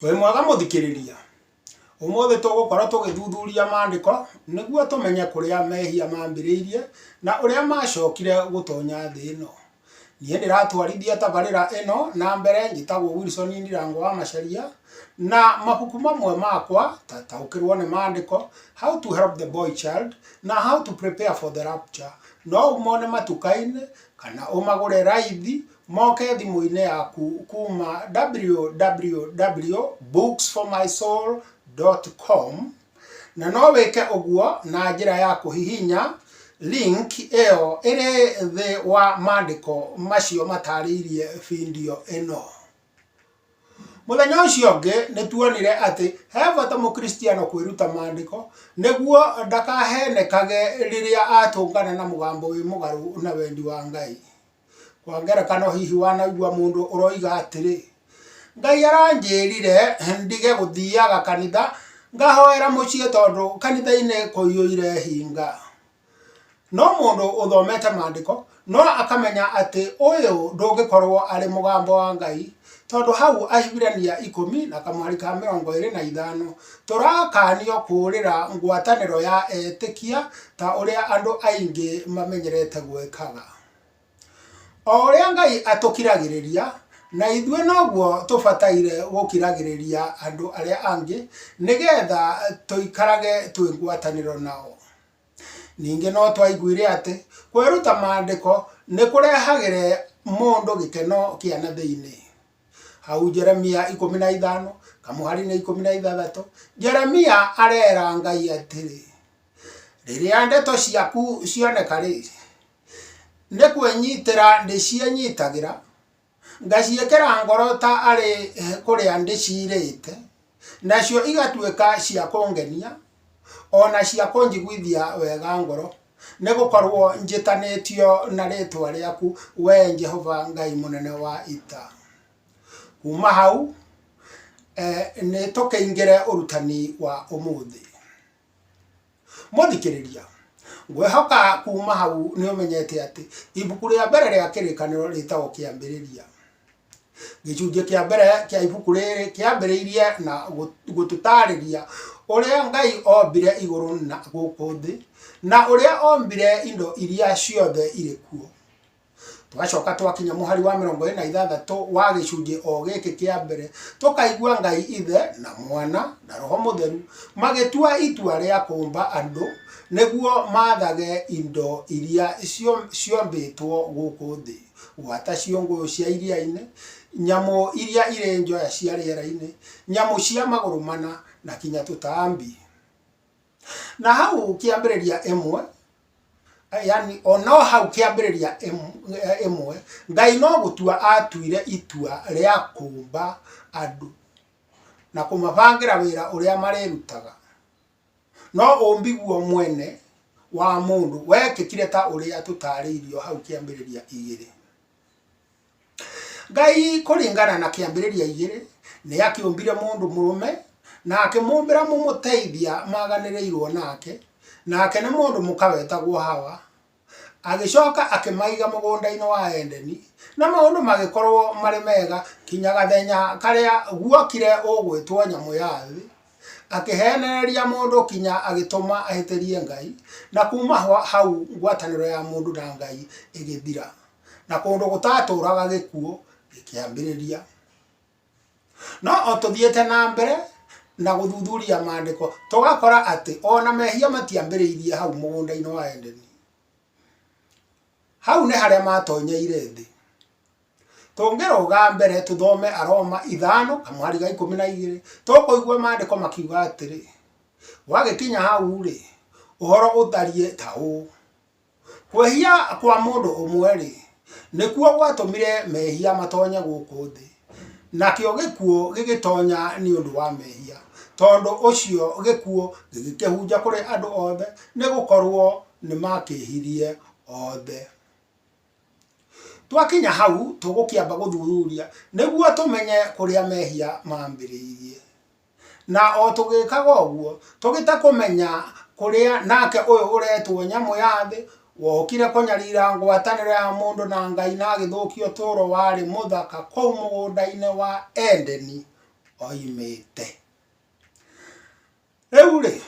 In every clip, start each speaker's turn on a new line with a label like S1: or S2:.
S1: We mwaga muthikiriria umuthi tugukora tugithuthuria maandiko niguo tumenye kuria mehia mambiriirie na uria macokire gutonya thi ino. Nie ndiratwarithia tabarira ino na mbere njitagwo Wilson Ndirango wa Macharia na mabuku mamwe makwa taukirwo ni maandiko How to Help the Boy Child na How to Prepare for the Rapture no umone matukaine kana umagure raithi moke thimu-ini yaku kuma www.booksformysoul.com na no wike uguo na njira ya kuhihinya link eo iri thi wa maandiko macio matariirie video ino. Muthenya ucio ungi nituonire ati he bata mukristiano kwiruta maandiko niguo ndakahenekage riria atungana na mugambo wi mugaru na wendi wa Ngai. Kwa ngerekano hihi wanaigua mundu uroiga atiri Ngai aranjirire ndige guthiaga kanitha ngahoera mucie tondu kanitha-ini kuiyuire hinga. No mundu uthomete maandiko no akamenya ati uyu ndungikorwo ari mugambo wa Ngai tondu hau Ahibirania 10 na kamwari ka 25 turakanio kurira ngwataniro ya etikia ta uria andu aingi mamenyerete gwikaga. Oria Ngai atukiragiriria na ithue noguo tubataire gukiragiriria andu aria angi nigetha tuikarage twi ngwataniro nao. Ningi no twaiguire ati kwiruta maandiko ni kurehagire mundu gikeno kia na thiini. Hau Jeremia 15 kamuhari-ini 16 Jeremia arera Ngai atiri riria ndeto ciaku cioneka ri ni kwenyitira ndicienyitagira ngaciikira ngoro ta ari kuria ndicirite nacio igatuika cia kungenia ona cia kunjiguithia wega ngoro nigukorwo njitanitio na ritwa riaku we Jehova Ngai munene wa ita. Kuma hau ni tukiingire urutani wa umuthi. Muthikiriria ngwehoka kuma hau ni umenyete ati ibuku ria mbere ria kirikaniro ritagwo Kiambiriria. Gicunjĩ kia mbere kia ibuku riri kiambiriirie na gututariria uria Ngai ombire iguru na guku thi na uria ombire indo iria ciothe iri kuo. Twacoka twakinya muhari wa 26 wa gicunjĩ o giki kia mbere tukaigua Ngai Ithe na Mwana na Roho Mutheru magitua itua ria kumba andu niguo mathage indo iria ciombitwo guku thi gwata ciongo cia iria-ini nyamu iria iri njoya cia riera-ini nyamu cia maguru mana na kinya tutambi. Na hau Kiambiriria 1 yani ono hau Kiambiriria 1 Ngai no gutua atuire itua ria kumba andu na kumabangira wira uria marirutaga. No umbiguo mwene wa mundu wekikire ta uria tutariirio hau Kiambiriria 2. Ngai kuringana na Kiambiriria 2 ni akiumbire mundu murume na akimumbira mumuteithia maganirirwo nake nake ni mundu mukawetagwo Hawa. Agicoka akimaiga mugunda-ini wa Edeni na maundu magikorwo mari mega kinya gathenya karia guokire ugwitwo nyamu ya thi akihenereria mundu kinya agituma ahitirie Ngai na kuma hau ngwataniro ya mundu na Ngai igithira na kundu gutaturaga gikuo gikiambiriria. No otuthiete na mbere na guthuthuria maandiko tugakora ati ona mehia matiambiriirie hau mugunda-ini wa Edeni. Hau ni haria matonyeire thi. Tungiruga mbere tuthome Aroma 5 kamuhari ga 12 tukuigua maandiko makiuga atiri wagikinya hau ri uhoro utharie ta uu kwehia kwa mundu umwe ri nikuo gwatumire mehia matonye guku thi nakio gikuo gigitonya ni undu wa mehia tondu ucio gikuo gigikehunja kuri andu othe nigukorwo ni makihirie othe. Twakinya hau tugukiamba guthuthuria niguo tumenye kuria mehia mambiriirie na o tugikaga uguo tugita kumenya kuria nake uyu uretwo nyamu ya thi wokire kunyarira ngwataniro ya mundu na Ngai na agithukio turo wari muthaka kuu mugunda-ini wa Edeni oimite. Riu ri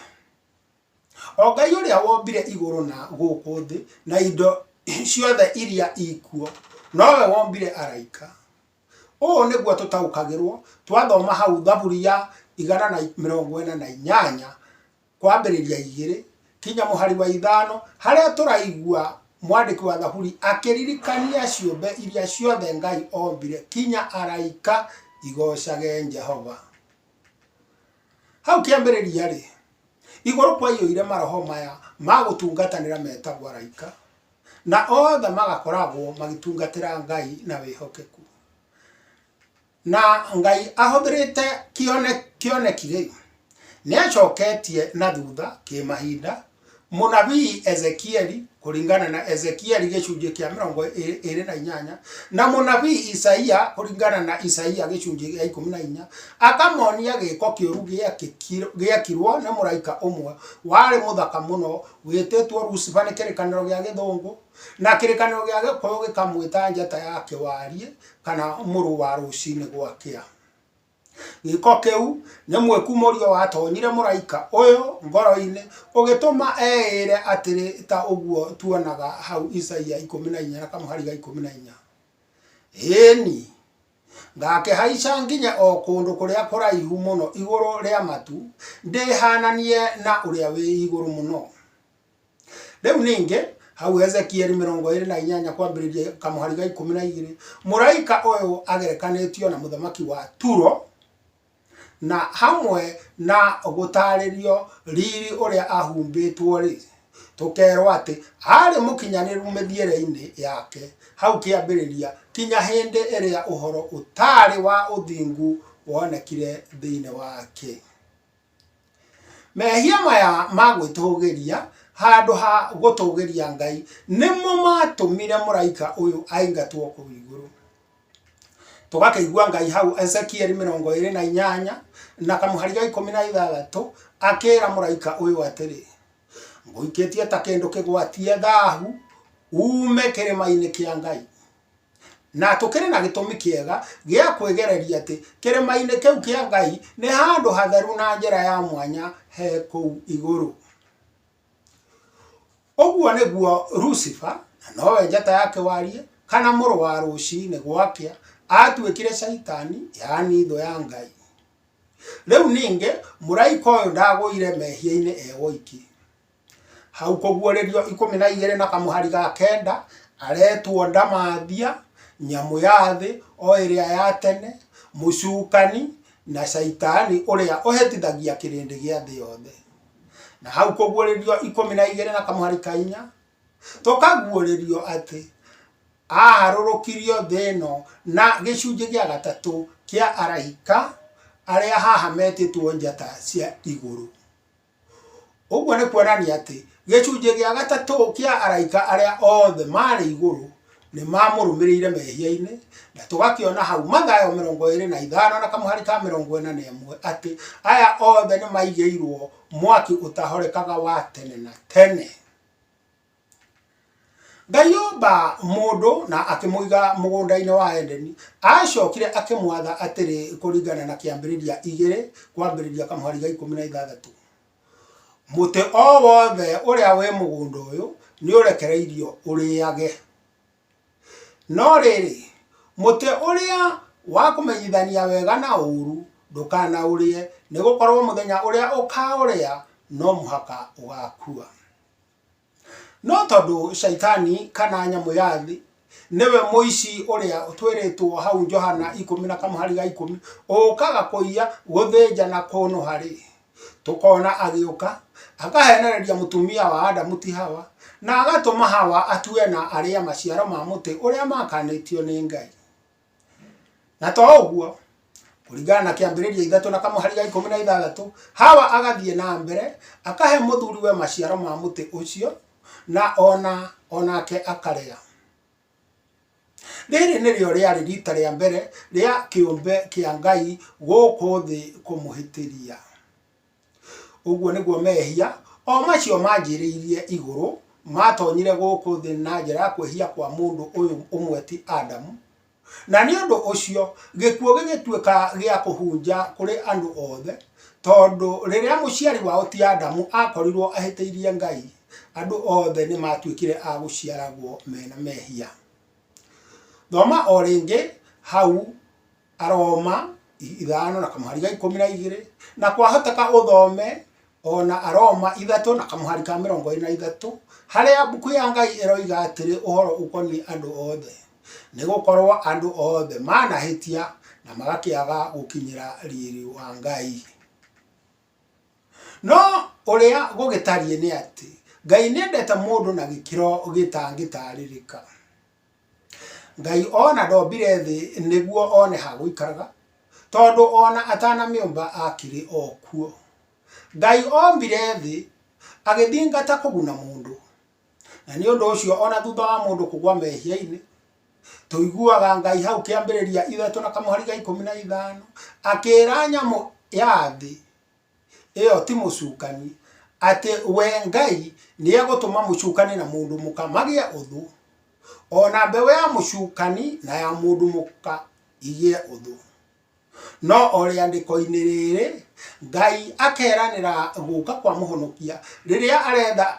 S1: o Ngai uria wombire iguru na guku thi na indo ciothe iria ikuo nowe wombire araika. O niguo tutaukagirwo twathoma hau Thaburi ya 148 kwambiriria 2 kinya muhari wa 5 haria turaigua mwandiki wa Thaburi akiririkania ciumbe iria ciothe Ngai ombire kinya araika igocage Jehova. Hau kiambiriria ri iguru kwa iyuire maroho maya magutungatanira metagwo araika na othe magakoragwo magitungatira Ngai na wihokeku. Na Ngai ahuthirite kioneki ri ni acoketie na thutha kimahinda munabii Ezekieli kuringana na Ezekieli gicunji kia 28 na munabii Isaia kuringana na Isaia gicunji kia 14 akamonia giko kiuru giakirwo na muraika umwe wari muthaka muno wititwo Lucifer ni kirikaniro gia githungu na kirikaniro gia gikuyu gikamwita njata yake warie kana muru wa rucini gwakia. Giko kiu ni mwekumorio watonyire muraika uyu ngoro-ini ugituma eire atiri ta uguo tuonaga hau Isaia 14 na kamuhari ga 14. Eni ngakihaica nginya o kundu kuria kuraihu muno iguru ria matu ndihananie na uria wi iguru muno. Riu ningi hau Ezekieli 28 kwambiriria kamuhari ga 12 muraika uyu agerekanitio na muthamaki wa Turo na hamwe na gutaririo riri uria ahumbitwo ri tukerwo ati ari mukinyaniru mithiere-ini yake hau kiambiriria kinya hindi iria uhoro utari wa uthingu wonekire thiini wake. Mehia maya magwitugiria handu ha gutugiria Ngai nimo matumire muraika uyu aingatwo ku iguru. Tugakigua Ngai hau Ezekieli 28 na kamuhari ga 16 akira muraika uyu atiri nguikitie ta kindu kigwatie thahu ume kirima-ini kia Ngai na tukiri na gitumi kiega gia kwegereria ati kirima-ini kiu kia Ngai ni handu hatheru na njira ya mwanya he kuu iguru. Oguo niguo Lucifer nowe njata yake warie kana muru wa rucini gwakia atuikire Shaitani yani tho ya Ngai. Riu ningi muraika uyu ndaguire mehia-ini ewoiki. Hau kuguorerio 12 na kamuhari ga 9 aretwo Ndamathia nyamu ya thi o iria ya tene mucukani na Shaitani uria uhetithagia kirindi gia thi yothe. Na hau kuguorerio 12 na kamuhari ka 4 tukaguorerio ati aharurukirio thino na gicunji gia 3 kia araika aria haha metitwo njata cia iguru. Uguo ni kuonania ati gicunji gia 3 kia araika aria othe mari iguru ni mamurumirire mehia-ini na tugakiona hau Mathayo 25 na kamuhari ka 41 ati aya othe ni maigeirwo mwaki utahorekaga wa tene na tene. Ngai omba mundu na akimuiga mugunda-ini wa Edeni acokire akimwatha atiri kuringana na kiambiriria 2 kwambiriria kamuhari ga 16 muti o wothe uria wi mugunda uyu ni urekereirio uriage no riri muti uria wa kumenyithania wega na uru ndukana urie ni gukorwo muthenya uria ukauria no muhaka ugakua. No tondu Shaitani kana nyamu ya thi niwe muici uria twiritwo hau Johana 10 na kamuhari ga 10 ukaga kuiya guthinja na kunu hari tukona agiuka akahenereria mutumia wa Adamu ti Hawa na agatuma Hawa atue na aria maciaro ma muti uria makanitio ni Ngai. Na to uguo kuringana na kiambiriria 3 na kamuhari ga 16 Hawa agathie na mbere akahe muthuriwe maciaro ma muti ucio na onake akaria. Riri nirio riari rita ria mbere ria kiumbe kia Ngai guku thi kumuhitiria. Uguo niguo mehia o macio manjiriirie iguru matonyire guku thi na njira ya kwehia kwa mundu uyu umwe ti Adamu na ni undu ucio gikuo gigituika gia kuhunja kuri andu othe, tondu riria muciari wao ti Adamu akorirwo ahiteirie Ngai, andu othe ni matuikire a guciaragwo mena mehia. Thoma o ringi hau Aroma 5 na kamuhari ga 12, na kwahoteka uthome ona Aroma 3 na kamuhari ka 23, haria buku ya Ngai iroiga atiri uhoro ukoni andu othe, ni gukorwo andu othe manahitia na magakiaga gukinyira riri wa Ngai. No uria gugitarie ni ati Ngai niendete mundu na gikiro gitangitaririka. Ngai ona ndombire thi niguo one ha guikaraga, tondu ona atana miumba akiri okuo. Ngai ombire thi agithingata kuguna mundu, na ni undu ucio ona thutha wa mundu kugwa mehia-ini, tuiguaga Ngai hau kiambiriria 3 na kamuhari ga 15 akira nyamu ya thi iyo ti mucukani ati we Ngai ni egutuma mucukani na mundu muka magie uthu, ona mbewe ya mucukani na ya mundu muka igie uthu. No oria ndiko-ini riri Ngai akeranira guka kwa muhonokia riria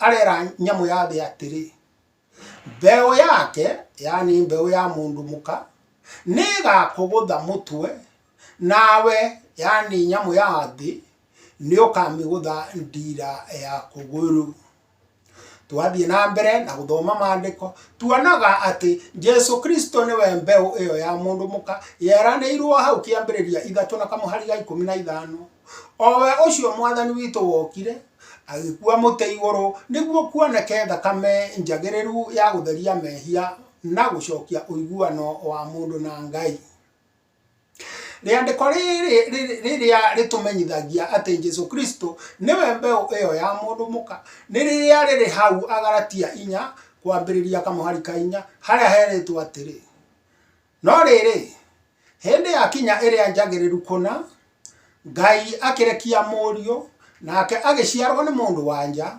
S1: arera nyamu ya thi atiri mbeu yake, yani mbeu ya mundu muka, niga kugutha mutwe, nawe yani nyamu ya thi ni ukamigutha ndira ya kuguru. Twathie na mbere na guthoma maandiko, tuonaga ati Jesu Kristo niwe mbeu iyo ya mundu muka yeranirwo hau kiambiriria 3 na kamuhari ga 15. Owe ucio mwathani witu wokire agikua muti iguru niguo kuoneke thakame njagiriru ya gutheria mehia na gucokia uiguano wa mundu na Ngai. Riandiko riria ritumenyithagia ati Jesu Kristo niwe mbeu iyo ya mundu muka ni riria riri hau Agalatia 4 kwambiriria kamuhari ka 4 haria heritwo atiri, no riri hindi yakinya iria njagiriru kuna, Ngai akirekia murio nake agiciarwo ni mundu wanja,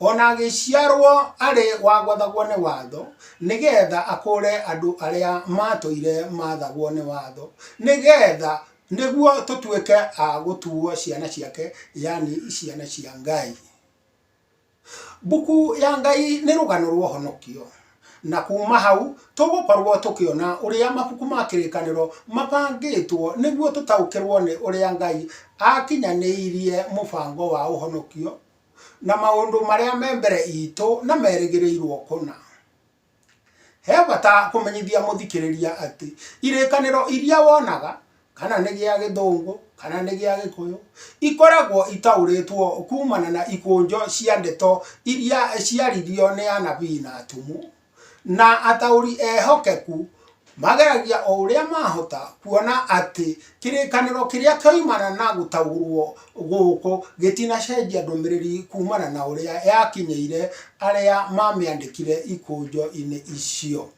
S1: ona agiciarwo ari wa gwathagwo ni watho, nigetha akure andu aria matoire mathagwo ni watho, nigetha niguo tutuike a gutuo ciana ciake, yani ciana cia Ngai. Buku ya Ngai ni rugano rwa honokio, na kuma hau tugukorwo tukiona uria mabuku ma kirikaniro mabangitwo niguo tutaukirwo ni uria Ngai akinyaniirie mubango wa uhonokio na maundu maria membere itu na merigiriirwo kuna. He bata kumenyithia muthikiriria ati irikaniro iria wonaga, kana ni gia Githungu kana ni gia Gikuyu, ikoragwo itauritwo kumana na ikunjo cia ndeto iria ciaririo ni anabii na atumu, na atauri ehokeku mageragia o uria mahota kuona ati kirikaniro kiria kioimana na gutaurwo guku gitinacenjia ndumiriri kumana na uria yakinyeire aria mamiandikire ikunjo-ini icio.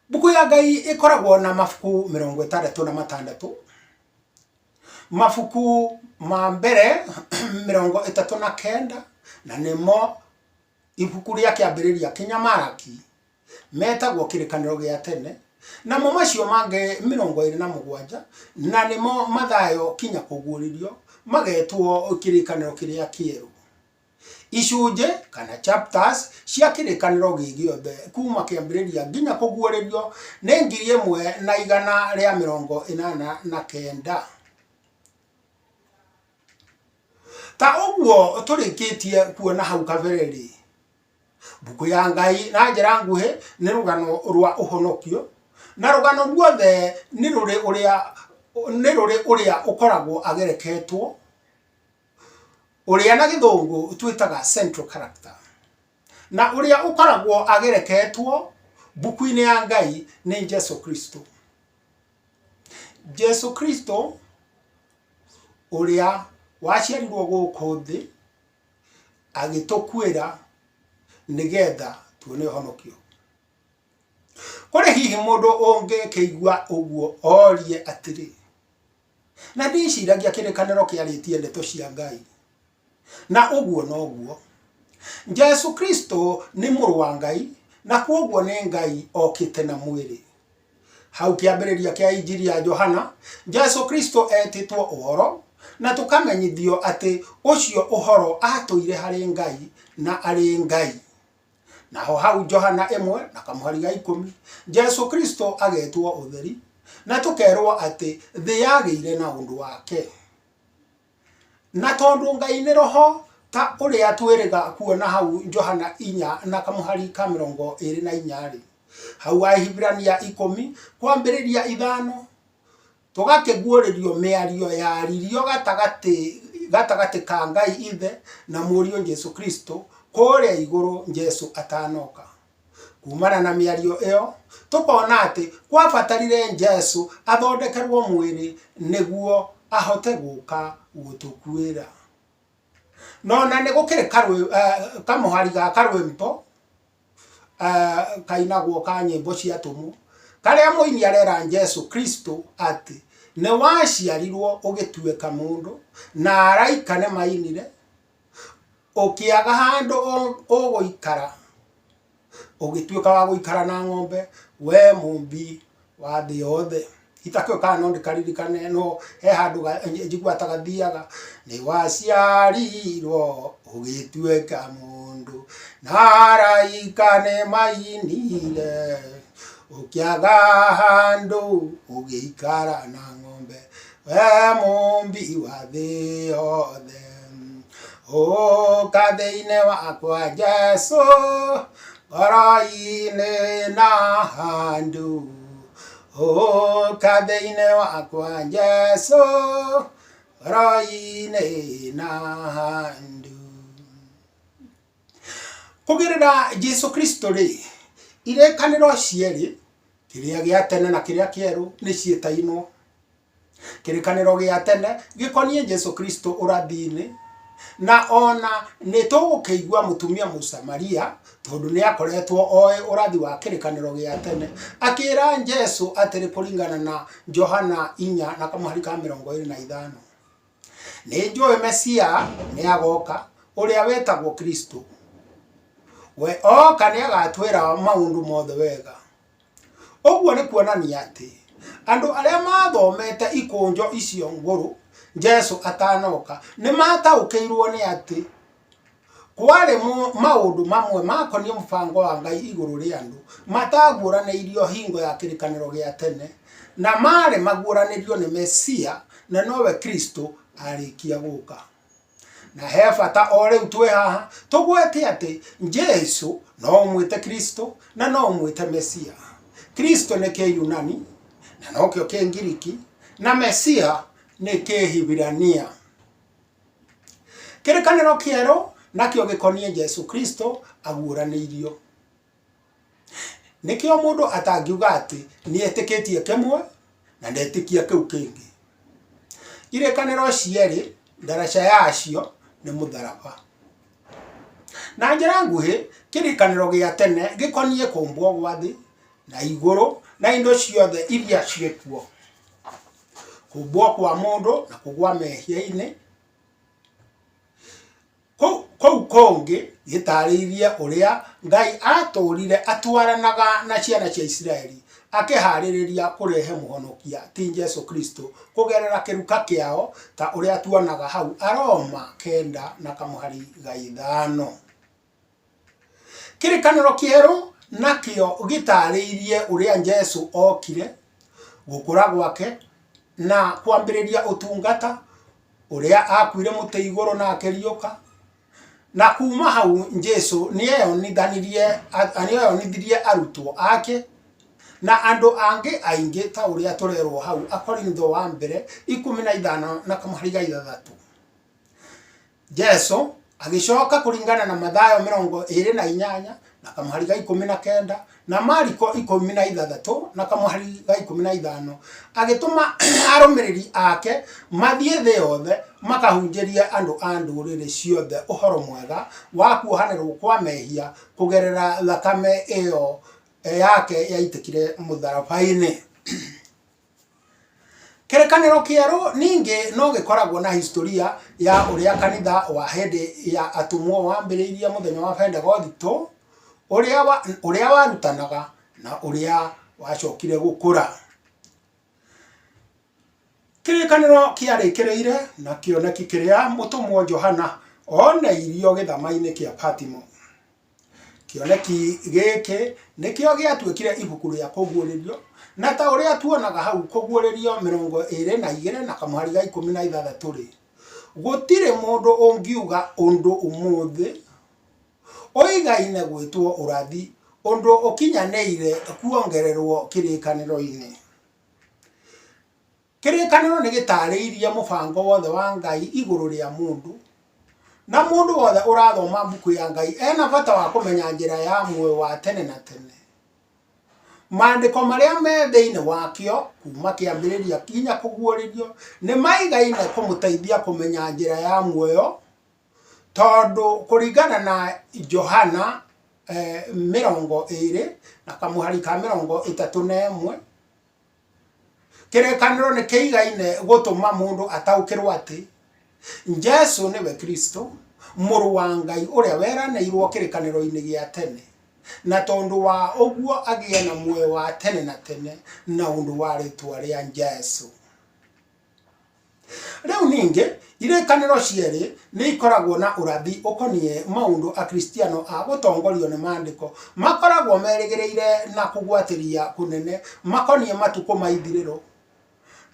S1: Buku ya Ngai ikoragwo na mabuku 66. Mabuku ma mbere 39 na nimo ibuku ria kiambiriria kinya Malaki metagwo kirikaniro gia tene, na mo macio mange 27 na nimo Mathayo kinya kuguuririo magetwo kirikaniro kiria kieru. Icunje kana chapters cia kirikaniro gigiothe kuma kiambiriria nginya kuguuririo ni 1189. Ta uguo turikitie kuona hau kabereri, buku ya Ngai na njira nguhi ni rugano rwa uhonokio, na rugano ruothe ni ruri uria ukoragwo agereketwo, uria na Githungu twitaga central character, na uria ukoragwo agereketwo buku-ini ya Ngai ni Jesu Kristo. Jesu Kristo uria waciarirwo guku thi agitukwira nigetha tuone honokio. Kuri hihi mundu ungikiigua uguo orie atiri, na ndiciragia kirikaniro kiaritie ndeto cia Ngai, na uguo no guo Jesu Kristo ni muru wa Ngai na kwoguo nĩ Ngai okĩte na mwĩrĩ. Hau kĩambĩrĩria kĩa injiri ya Johana, Jesu Kristo etĩtwo ũhoro, na tũkamenyithio atĩ ũcio ũhoro atũire harĩ Ngai na arĩ Ngai. Naho hau Johana 1:10, Jesu Kristo agetwo ũtheri, na tũkerwo atĩ thĩ yagĩire na ũndũ wake. Na tondũ Ngai nĩ roho, ta ũrĩa twĩrĩga kuona hau Johana 4:24, hau Ahibirania 10 kwambĩrĩria 5, tũgakĩguũrĩrio mĩario yaririo gatagatĩ ka Ngai Ithe na Mũriũ Jesu Kristo kũrĩa igũrũ Jesu atanoka. Kumana na mĩario ĩyo, tũkona atĩ kwabatarire Jesu athondekerwo mwĩrĩ nĩguo ahote gũka gũtũkuĩra. No na nĩ gũkĩrĩ kamũhari ga karwĩmbo kainagwo ka nyĩmbo cia tũmũ, karĩa mũini arera Jesu Kristo atĩ nĩ waciarirwo ũgĩtuĩka mũndũ, na araika nĩ mainire, ũkĩaga handũ ũgũikara, ũgĩtuĩka wa gũikara na ng'ombe, we mũmbi wa thĩ yothe. Itakĩo kana no ndĩkaririkane, no he handũ njigua ta gathiaga, nĩ waciarirwo ũgĩtuĩka mũndũ, na araika nĩ mainire, ũkĩaga handũ ũgĩikara na ng'ombe, we mũmbi wa thĩ yothe. Ũka thĩinĩ wakwa Jesu, ngoro-inĩ na handũ. Ũka thĩinĩ wakwa Jesu, ngoro-inĩ na handũ. Kũgerera Jesu Kristo rĩ, irekanĩro cierĩ, kĩrĩa gĩa tene na kĩrĩa kĩerũ nĩ ciĩtainwo. Kĩrĩkanĩro gĩa tene gĩkoniĩ Jesu Kristo ũrathi-inĩ, na ona nĩ tũgũkĩigua mũtumia Mũsamaria, tondũ nĩ akoretwo oĩ ũrathi wa kĩrĩkanĩro gĩa tene, akĩra Jesu atĩrĩ kũringana na Johana 4:25, nĩ njũĩ Mesia nĩ agoka, ũrĩa wetagwo Kristo. We oka nĩ agatwĩra maũndũ mothe wega. Ũguo nĩ kuonania atĩ andũ arĩa mathomete ikũnjo icio ngũrũ Jesu atanoka nĩ mataũkĩirwo nĩ atĩ kwarĩ maũndũ mamwe makoniĩ mũbango wa Ngai igũrũ rĩa andũ mataguũranĩirio hingo ya kĩrĩkanĩro gĩa tene, na marĩ maguũranĩrio nĩ Mesia, na nowe Kristo arĩkia gũka. Na he bata o rĩu twĩ haha tũgwete atĩ Jesu no ũmwĩte Kristo na no ũmwĩte Mesia. Kristo nĩ Kĩyunani na nokĩo Kĩngiriki, na Mesia nĩ Kĩhibirania. Kĩrĩkanĩro kĩerũ nakĩo gĩkoniĩ Jesu Kristo aguũranĩirio. Nĩkĩo mũndũ atangiuga atĩ nĩ etĩkĩtie kĩmwe na ndetĩkia kĩu kĩngĩ. Irĩkanĩro cierĩ ndaraca yacio nĩ mũtharaba. Na njĩra nguhĩ, kĩrĩkanĩro gĩa tene gĩkoniĩ kũmbwo gwa thĩ na igũrũ na indo ciothe iria ciĩkuo. Kũmbwo kwa mũndũ na kũgwa mehia-inĩ. Kũu kũngĩ gĩtarĩirie ũrĩa Ngai atũrire atwaranaga na ciana cia Isiraeli, akĩharĩrĩria kũrehe mũhonokia ti Jesu Kristo kũgerera kĩruka kĩao, ta ũrĩa tuonaga hau Aroma 9:5. Kĩrĩkanĩro kĩerũ nakĩo gĩtarĩirie ũrĩa Jesu okire, gũkũra gwake na kwambĩrĩria ũtungata, ũrĩa akuire mũtĩ igũrũ na akĩriũka. Na kuma hau Jesu nĩeyonithirie arutwo ake na andũ angĩ aingĩ, ta ũrĩa tũrerwo hau Akorintho wa mbere 15:6. Jesu agĩcoka kũringana na Mathayo 28:19 na Mariko 16:15, agĩtũma arũmĩrĩri ake mathiĩ thĩ yothe makahunjĩrie andũ a ndũrĩrĩ ciothe ũhoro mwega wa kuohanĩrwo kwa mehia kũgerera thakame ĩyo yake yaitĩkire mũtharaba-inĩ. Kĩrĩkanĩro kĩerũ ningĩ no gĩkoragwo na historia ya ũrĩa kanitha wa hĩndĩ ya atũmwo wambĩrĩirie mũthenya wa Pentecost, uria warutanaga na uria wacokire gukura. Kirikaniro kiarikiriire na kioneki kiria mutumwo Johana oneirio githama-ini kia Patimo. Kioneki giki nikio giatuikire ibuku ria kuguuririo, na ta uria tuonaga hau kuguuririo 22 na kamuhari ga 16 ri, gutire mundu ungiuga undu umuthi oigaine gwitwo urathi undu ukinyaneire kuongererwo kirikaniro-ini. Kirikaniro ni gitariirie mubango wothe wa Ngai iguru ria mundu, na mundu wothe urathoma mbuku ya Ngai ena bata wa kumenya njira ya muoyo wa tene na tene. Maandiko maria me thiini wakio kuma kiambiriria kinya kuguuririo ni maigaine kumuteithia kumenya njira ya muoyo, tondu kuringana na Johana 20 na kamuhari ka 31, kirikaniro ni kiigaine gutuma mundu ataukirwo ati Jesu niwe Kristo, muru wa Ngai uria weranirwo kirikaniro-ini gia tene, na tondu wa uguo agie na muoyo wa tene na tene na undu wa ritwa ria Jesu. Riu ningi irikaniro cieri ni ikoragwo na urathi ukonie maundu akristiano a gutongorio ni maandiko makoragwo merigiriire na kugwatiria kunene makonie matuko maithiriro,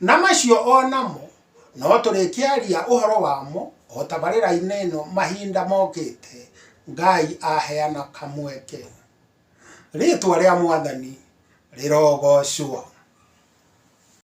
S1: na macio onamo no turikiaria uhoro wamo o tabarira-ini ino mahinda mokite Ngai aheana kamweke. Ritwa ria Mwathani rirogocwo.